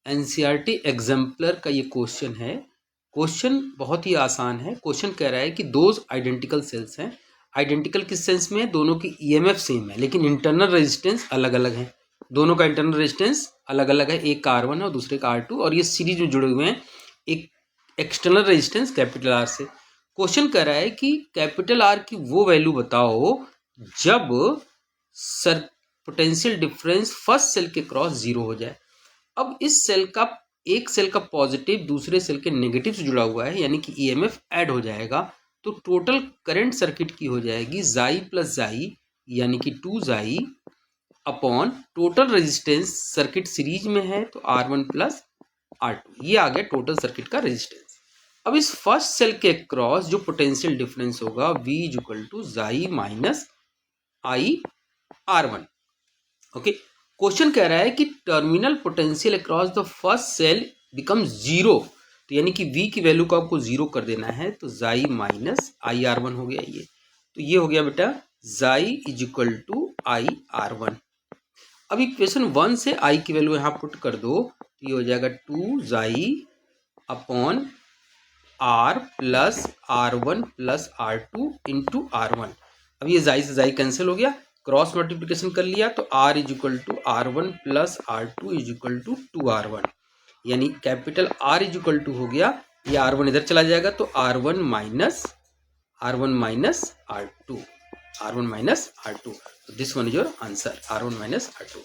NCERT exemplar का ये question है। क्वेश्चन बहुत ही आसान है। क्वेश्चन कह रहा है कि दो आइडेंटिकल सेल्स हैं। आइडेंटिकल किस सेंस में? दोनों की ईएमएफ सेम है लेकिन इंटरनल रेजिस्टेंस अलग अलग है। दोनों का इंटरनल रेजिस्टेंस अलग अलग है, एक का R1 है और दूसरे का R2, और ये सीरीज में जुड़े हुए हैं एक एक्सटर्नल रेजिस्टेंस कैपिटल R से। क्वेश्चन कह रहा है कि कैपिटल R की वो वैल्यू बताओ जब पोटेंशियल डिफरेंस फर्स्ट सेल के क्रॉस जीरो हो जाए। अब इस सेल का एक सेल का पॉजिटिव दूसरे सेल के नेगेटिव से जुड़ा हुआ है, यानी कि ईएमएफ ऐड हो जाएगा, तो टोटल करंट सर्किट की हो जाएगी जाई प्लस जाई, यानी कि 2 जाई upon total resistance. Circuit series में है तो R1 प्लस R2, ये आ गया टोटल सर्किट का रेजिस्टेंस। अब इस फर्स्ट सेल के क्रॉस जो पोटेंशियल डिफरेंस होगा V इक्वल टू जाई minus I R1। Okay, question कह रहा है कि terminal potential across the first cell become zero, तो यानी कि V की वैल्यू को आपको जीरो कर देना है, तो जाई माइनस आई R1 हो गया ये। तो ये हो गया बेटा जाई is equal to I R1। अब इक्वेशन 1 से I की वैल्यू यहाँ पुट कर दो, तो ये हो जाएगा 2 जाई upon R plus R1 plus R2 into R1। अब ये जाई से जाई कैंसिल हो गया, क्रॉस मल्टीप्लिकेशन कर लिया तो R is equal to R1 plus R2 is equal to 2R1, यानी capital R is equal to हो गया, ये R1 इधर चला जाएगा तो R1 minus R2, R1 minus R2। This one is your answer, R1 minus R2।